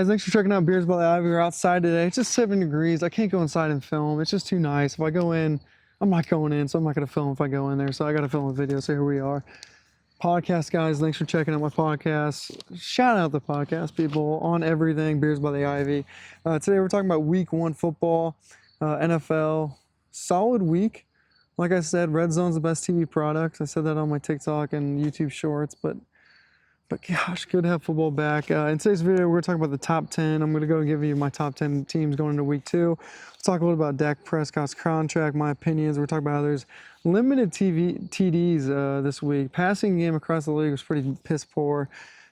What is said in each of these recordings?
Guys, thanks for checking out Beers by the Ivy. We're outside today. It's just 7 degrees. I can't go inside and film. It's just too nice. If I go in, I'm not going in, so I'm not going to film if I go in there. So I got to film a video. So here we are. Podcast guys, thanks for checking out my podcast. Shout out the podcast people on everything Beers by the Ivy. Today we're talking about week 1 football, NFL. Solid week. Like I said, Red Zone's the best TV product. I said that on my TikTok and YouTube shorts, but gosh, good to have football back. In today's video, we're talking about the top 10. I'm going to go give you my top 10 teams going into week 2. Let's talk a little about Dak Prescott's contract, my opinions. We're talking about how there's limited TDs this week. Passing game across the league was pretty piss poor.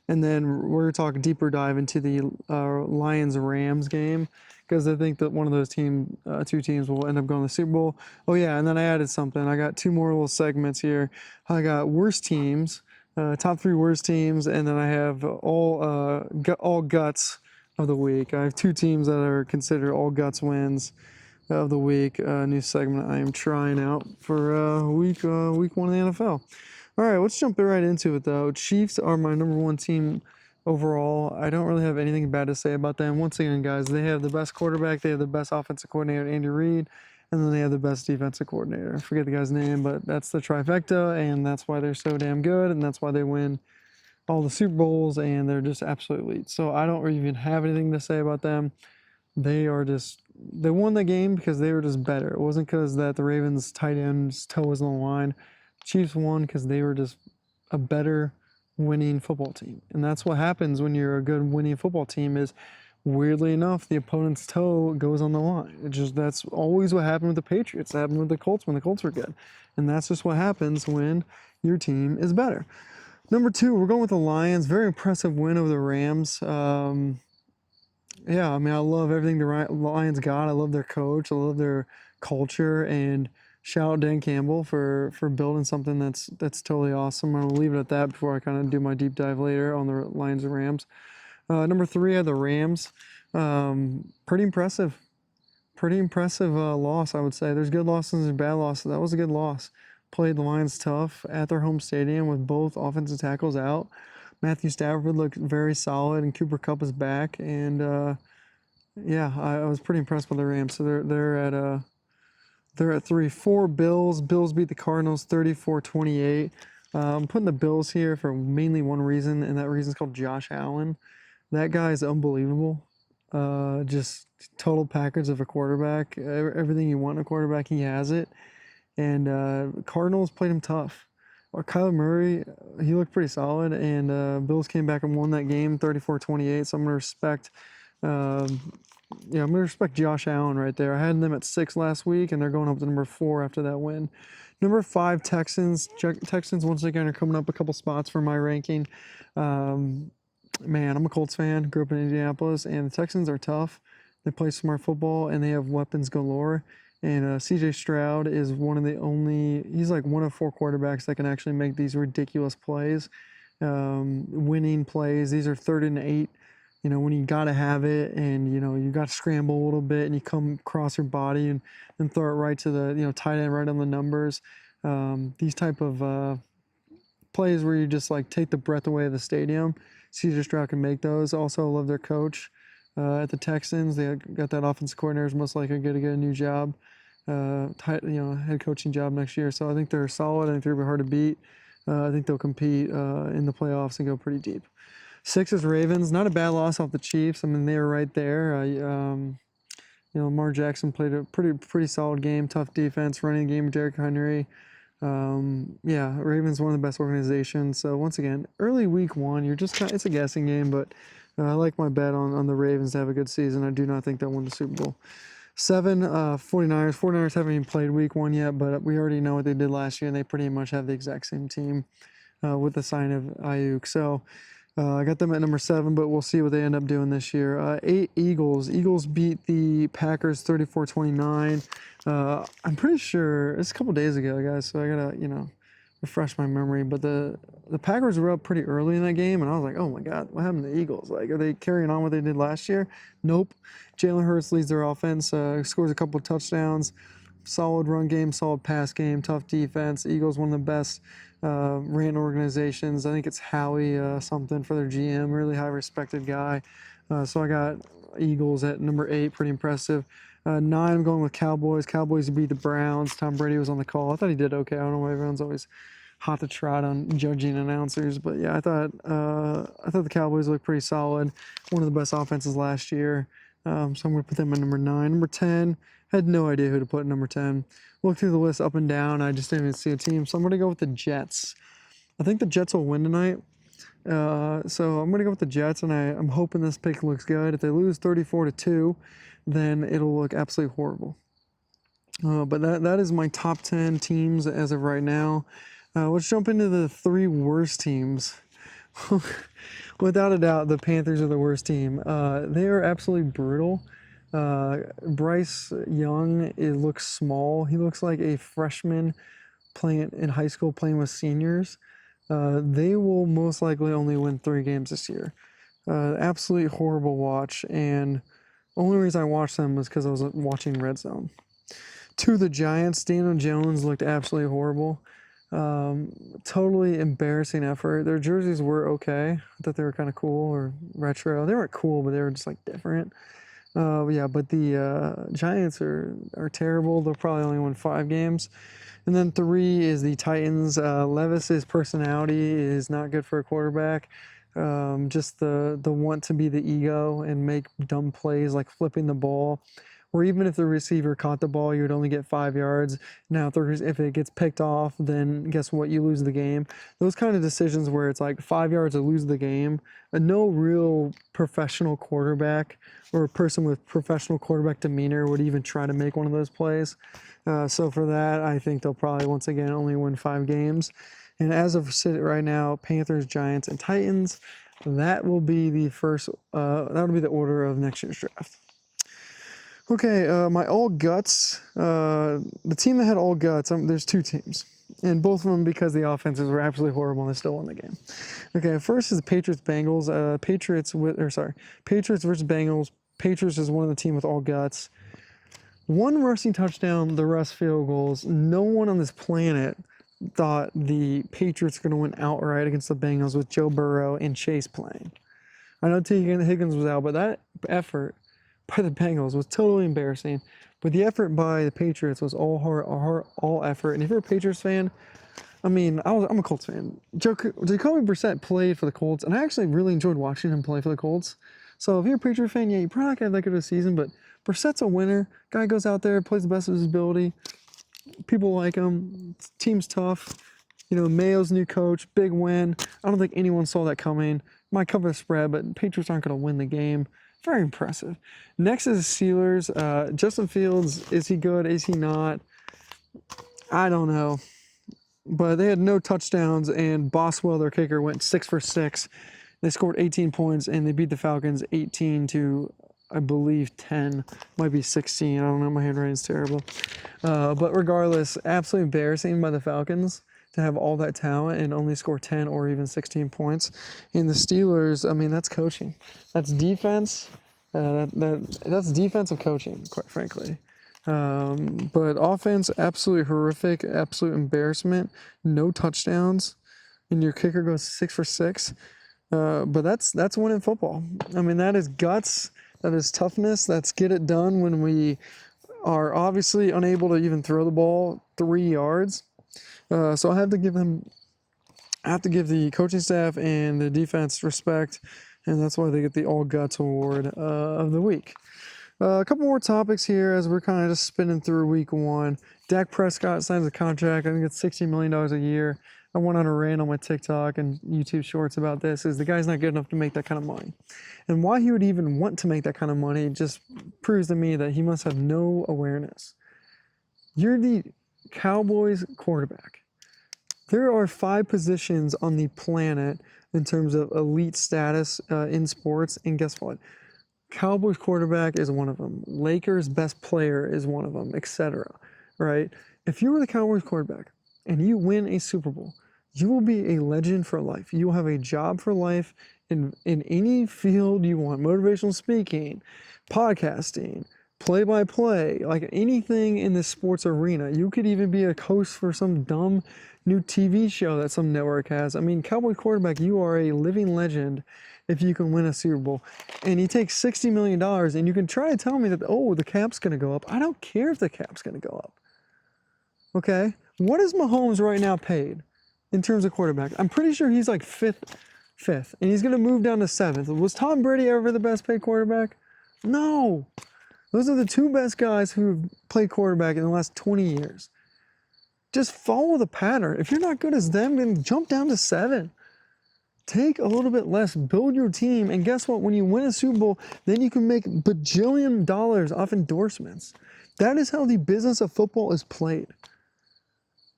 And then we're going to talk a deeper dive into the Lions-Rams game because I think that one of those two teams will end up going to the Super Bowl. Oh, yeah, and then I added something. I got 2 more little segments here. I got worst teams. Top 3 worst teams, and then I have all guts of the week. I have 2 teams that are considered all guts wins of the week. New segment I am trying out for week 1 of the NFL. All right, let's jump right into it though. Chiefs are my number 1 team overall. I don't really have anything bad to say about them. Once again, guys, they have the best quarterback. They have the best offensive coordinator, Andy Reid. And then they have the best defensive coordinator. I forget the guy's name, but that's the trifecta, and that's why they're so damn good, and that's why they win all the Super Bowls, and they're just absolute elite. So I don't even have anything to say about them. They won the game because they were just better. It wasn't because that the Ravens tight end's toe was on the line. Chiefs won because they were just a better winning football team. And that's what happens when you're a good winning football team is, weirdly enough, the opponent's toe goes on the line. That's always what happened with the Patriots. It happened with the Colts when the Colts were good. And that's just what happens when your team is better. Number 2, we're going with the Lions. Very impressive win over the Rams. Yeah, I mean, I love everything the Lions got. I love their coach. I love their culture. And shout out Dan Campbell for building something that's totally awesome. I'm going to leave it at that before I kind of do my deep dive later on the Lions and Rams. Number 3 are the Rams. Pretty impressive. Loss, I would say. There's good losses and bad losses. That was a good loss. Played the Lions tough at their home stadium with both offensive tackles out. Matthew Stafford looked very solid, and Cooper Kupp is back. And yeah, I was pretty impressed with the Rams. So they're at 3-4 Bills. Bills beat the Cardinals 34-28. I'm putting the Bills here for mainly one reason, and that reason is called Josh Allen. That guy is unbelievable. Just total package of a quarterback. Everything you want in a quarterback, he has it. And Cardinals played him tough. Kyler Murray, he looked pretty solid, and Bills came back and won that game 34-28. So I'm gonna respect, I'm gonna respect Josh Allen right there. I had them at 6 last week, and they're going up to number 4 after that win. Number 5, Texans. Texans once again are coming up a couple spots for my ranking. Man, I'm a Colts fan, grew up in Indianapolis, and the Texans are tough. They play smart football, and they have weapons galore. And C.J. Stroud is he's like one of 4 quarterbacks that can actually make these ridiculous plays, winning plays. These are 3rd and 8, when you got to have it, and, you got to scramble a little bit, and you come across your body and throw it right to the, tight end right on the numbers. These type of plays where you just like take the breath away of the stadium. C.J. Stroud can make those. Also, love their coach at the Texans. They got that offensive coordinator is most likely going to get a new job, head coaching job next year. So I think they're solid. I think they're going to be hard to beat. I think they'll compete in the playoffs and go pretty deep. 6 is Ravens. Not a bad loss off the Chiefs. I mean, they were right there. Lamar Jackson played a pretty solid game. Tough defense, running game with Derrick Henry. Ravens one of the best organizations. So once again, early week 1, it's a guessing game, but I like my bet on the Ravens to have a good season. I do not think they'll win the Super Bowl. 7, 49ers. 49ers haven't even played week 1 yet, but we already know what they did last year, and they pretty much have the exact same team with the sign of Ayuk. So I got them at number 7, but we'll see what they end up doing this year. 8, Eagles. Eagles beat the Packers 34-29. I'm pretty sure it's a couple days ago, guys, so I gotta, refresh my memory. But the Packers were up pretty early in that game, and I was like, oh my God, what happened to the Eagles? Like, are they carrying on what they did last year? Nope. Jalen Hurts leads their offense, scores a couple of touchdowns. Solid run game, solid pass game, tough defense. Eagles, one of the best ran organizations. I think it's Howie something for their GM, really high respected guy. So I got Eagles at number 8, pretty impressive. 9, I'm going with Cowboys. Cowboys beat the Browns. Tom Brady was on the call. I thought he did okay. I don't know why everyone's always hot to trot on judging announcers, but yeah, I thought the Cowboys looked pretty solid. One of the best offenses last year. So I'm going to put them at number 9. Number 10, had no idea who to put at number 10. Looked through the list up and down. I just didn't even see a team, so I'm going to go with the Jets. I think the Jets will win tonight. So I'm going to go with the Jets, and I'm hoping this pick looks good. If they lose 34-2, then it'll look absolutely horrible. But that is my top 10 teams as of right now. Let's jump into the 3 worst teams. Without a doubt, the Panthers are the worst team. They are absolutely brutal. Bryce Young, it looks small. He looks like a freshman playing in high school, playing with seniors. They will most likely only win 3 games this year. Absolutely horrible watch, and only reason I watched them was because I was watching Red Zone. To the Giants, Daniel Jones looked absolutely horrible. Totally embarrassing effort. Their jerseys were okay. I thought they were kind of cool or retro. They weren't cool, but they were just like different. But the Giants are terrible. They'll probably only win 5 games. And then 3 is the Titans. Levis's personality is not good for a quarterback. Just the want to be the ego and make dumb plays like flipping the ball. Or even if the receiver caught the ball, you would only get 5 yards. Now, if it gets picked off, then guess what? You lose the game. Those kind of decisions where it's like 5 yards to lose the game. No real professional quarterback or a person with professional quarterback demeanor would even try to make one of those plays. So for that, I think they'll probably once again only win 5 games. And as of right now, Panthers, Giants, and Titans. That will be the first. That'll be the order of next year's draft. Okay, my all guts. The team that had all guts. There's 2 teams, and both of them because the offenses were absolutely horrible and they still won the game. Okay, first is the Patriots Bengals. Patriots versus Bengals. Patriots is one of the team with all guts. 1 rushing touchdown, the rest field goals. No one on this planet thought the Patriots were going to win outright against the Bengals with Joe Burrow and Chase playing. I know T. Higgins was out, but that effort by the Bengals was totally embarrassing. But the effort by the Patriots was all effort. And if you're a Patriots fan, I mean, I'm a Colts fan. Jacoby Brissett played for the Colts, and I actually really enjoyed watching him play for the Colts. So if you're a Patriots fan, yeah, you probably not going to have that good of a season, but Brissett's a winner. Guy goes out there, plays the best of his ability. People like him. Team's tough. Mayo's new coach, big win. I don't think anyone saw that coming. Might cover the spread, but Patriots aren't going to win the game. Very impressive. Next is the Steelers. Justin Fields, is he good? Is he not? I don't know. But they had no touchdowns, and Boswell, their kicker, went 6 for 6. They scored 18 points, and they beat the Falcons 18 to, I believe, 10. Might be 16. I don't know. My handwriting's terrible. But regardless, absolutely embarrassing by the Falcons to have all that talent and only score 10 or even 16 points. And the Steelers, I mean, that's coaching. That's defense. That's defensive coaching, quite frankly. But offense, absolutely horrific, absolute embarrassment. No touchdowns, and your kicker goes 6 for 6. But that's winning football. I mean, that is guts. That is toughness. That's get it done when we are obviously unable to even throw the ball 3 yards. So I have to give the coaching staff and the defense respect, and that's why they get the All Guts Award of the week. A couple more topics here as we're kind of just spinning through week 1. Dak Prescott signs a contract. I think it's $60 million a year. I went on a rant on my TikTok and YouTube shorts about this, is the guy's not good enough to make that kind of money. And why he would even want to make that kind of money just proves to me that he must have no awareness. You're the Cowboys quarterback. There are 5 positions on the planet in terms of elite status in sports, and guess what? Cowboys quarterback is one of them. Lakers best player is one of them, etc. Right? If you were the Cowboys quarterback and you win a Super Bowl, you will be a legend for life. You will have a job for life in any field you want. Motivational speaking, podcasting, play-by-play, like anything in the sports arena. You could even be a host for some dumb new TV show that some network has. I mean, Cowboy quarterback, you are a living legend if you can win a Super Bowl. And he takes $60 million, and you can try to tell me that, oh, the cap's going to go up. I don't care if the cap's going to go up. Okay? What is Mahomes right now paid in terms of quarterback? I'm pretty sure he's like fifth, and he's going to move down to seventh. Was Tom Brady ever the best paid quarterback? No. Those are the two best guys who've played quarterback in the last 20 years. Just follow the pattern. If you're not good as them, then jump down to 7. Take a little bit less, build your team, and guess what? When you win a Super Bowl, then you can make bajillion dollars off endorsements. That is how the business of football is played.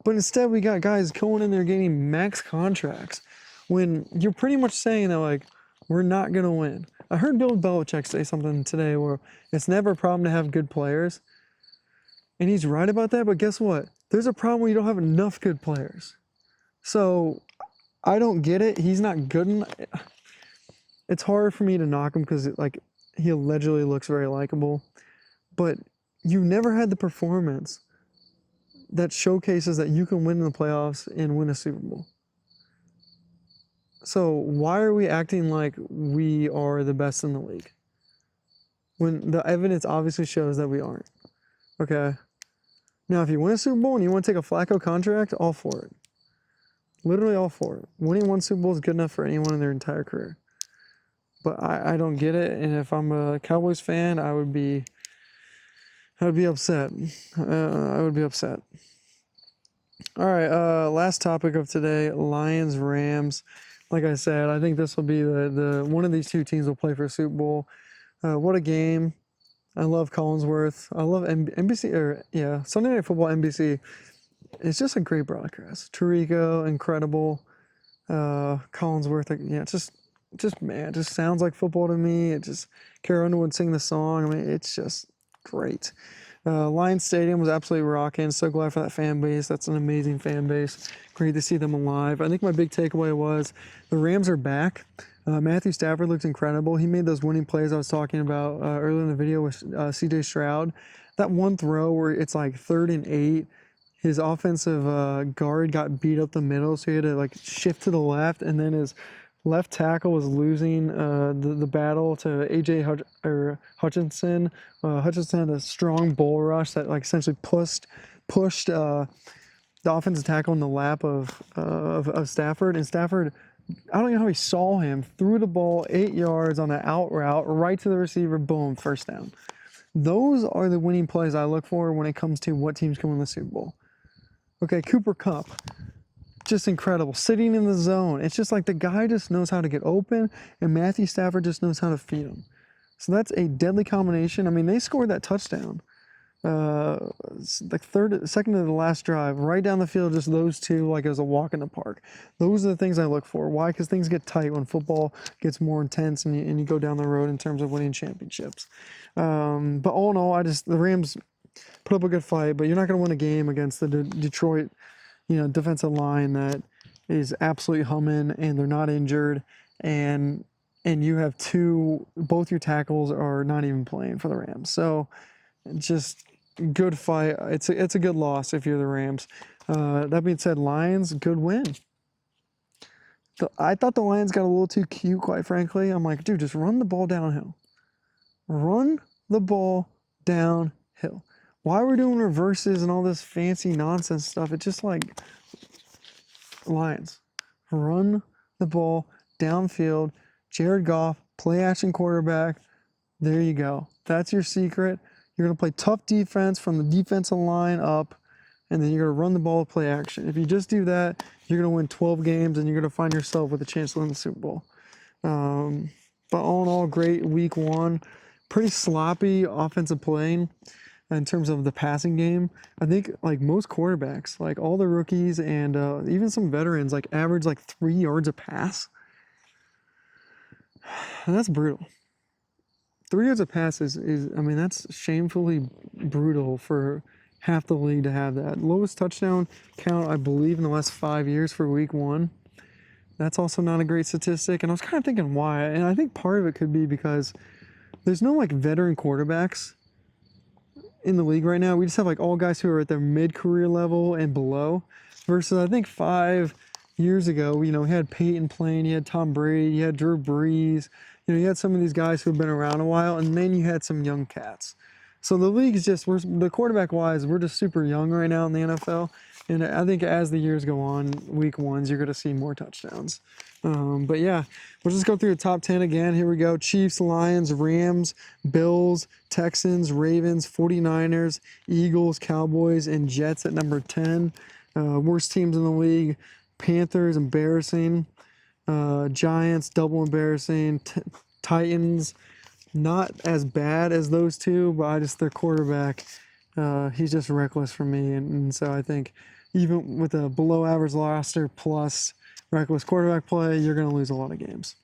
But instead, we got guys going in there getting max contracts when you're pretty much saying that, like, we're not going to win. I heard Bill Belichick say something today where it's never a problem to have good players. And he's right about that, but guess what? There's a problem when you don't have enough good players. So I don't get it. He's not good enough. It's hard for me to knock him because like he allegedly looks very likable. But you never had the performance that showcases that you can win in the playoffs and win a Super Bowl. So why are we acting like we are the best in the league when the evidence obviously shows that we aren't? Okay. Now, if you win a Super Bowl and you want to take a Flacco contract, all for it. Literally all for it. Winning one Super Bowl is good enough for anyone in their entire career. But I don't get it, and if I'm a Cowboys fan, I would be upset. I would be upset. All right, last topic of today: Lions Rams. Like I said, I think this will be the one of these two teams will play for a Super Bowl. What a game! I love Collinsworth. I love NBC Sunday Night Football NBC. It's just a great broadcast. Tirico, incredible. Collinsworth, it just sounds like football to me. It just Carrie Underwood sing the song. I mean, it's just great. Lions Stadium was absolutely rocking. So glad for that fan base. That's an amazing fan base. Great to see them alive. I think my big takeaway was the Rams are back. Matthew Stafford looks incredible. He made those winning plays I was talking about earlier in the video with C.J. Stroud. That one throw where it's like 3rd and 8. His offensive guard got beat up the middle, so he had to like shift to the left, and then his left tackle was losing the battle to A.J. Hutchinson. Hutchinson had a strong bull rush that like essentially pushed the offensive tackle in the lap of Stafford. And Stafford, I don't know how he saw him, threw the ball 8 yards on an out route right to the receiver, boom, first down. Those are the winning plays I look for when it comes to what teams can win the Super Bowl. Okay, Cooper Kupp, just incredible. Sitting in the zone. It's just like the guy just knows how to get open, and Matthew Stafford just knows how to feed him. So that's a deadly combination. I mean, they scored that touchdown. Second to the last drive, right down the field, just those two, like it was a walk in the park. Those are the things I look for. Why? Because things get tight when football gets more intense and you go down the road in terms of winning championships. But all in all, the Rams put up a good fight, but you're not going to win a game against the Detroit, defensive line that is absolutely humming, and they're not injured, and you have both your tackles are not even playing for the Rams. So just good fight. It's a good loss if you're the Rams. That being said, Lions, good win. I thought the Lions got a little too cute, quite frankly. I'm like, dude, just run the ball downhill. Run the ball downhill. Why we're doing reverses and all this fancy nonsense stuff, it's just like, Lions, run the ball downfield. Jared Goff, play action quarterback. There you go. That's your secret. You're going to play tough defense from the defensive line up, and then you're going to run the ball with play action. If you just do that, you're going to win 12 games, and you're going to find yourself with a chance to win the Super Bowl. But all in all, great week 1. Pretty sloppy offensive playing in terms of the passing game. I think like most quarterbacks, like all the rookies and even some veterans, like average like 3 yards a pass. And that's brutal. 3 yards a pass is that's shamefully brutal for half the league to have that. Lowest touchdown count, I believe, in the last 5 years for week 1. That's also not a great statistic. And I was kind of thinking why. And I think part of it could be because there's no like veteran quarterbacks in the league right now, we just have like all guys who are at their mid-career level and below. Versus I think 5 years ago, you know, he had Peyton playing, you had Tom Brady, you had Drew Brees. You know, you had some of these guys who have been around a while, and then you had some young cats. So the league is just, the quarterback wise, we're just super young right now in the NFL. And I think as the years go on, week ones, you're going to see more touchdowns. But yeah, we'll just go through the top 10 again. Here we go. Chiefs, Lions, Rams, Bills, Texans, Ravens, 49ers, Eagles, Cowboys, and Jets at number 10. Worst teams in the league, Panthers, embarrassing. Giants, double embarrassing. Titans, not as bad as those two, but I just, their quarterback, he's just reckless for me. And so I think even with a below average roster plus reckless quarterback play, you're going to lose a lot of games.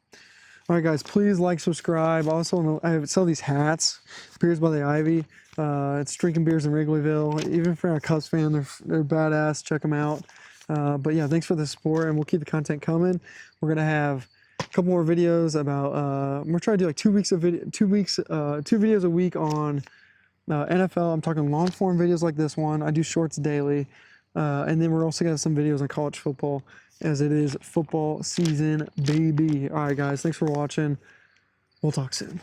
All right, guys, please like, subscribe. Also, I sell these hats, Beers by the Ivy. It's drinking beers in Wrigleyville. Even if you're not a Cubs fan, they're badass. Check them out. But yeah, thanks for the support, and we'll keep the content coming. We're gonna have a couple more videos about. We're trying to do like 2 weeks of video, 2 weeks, 2 videos a week on NFL. I'm talking long form videos like this one. I do shorts daily, and then we're also gonna have some videos on college football, as it is football season, baby. All right, guys, thanks for watching. We'll talk soon.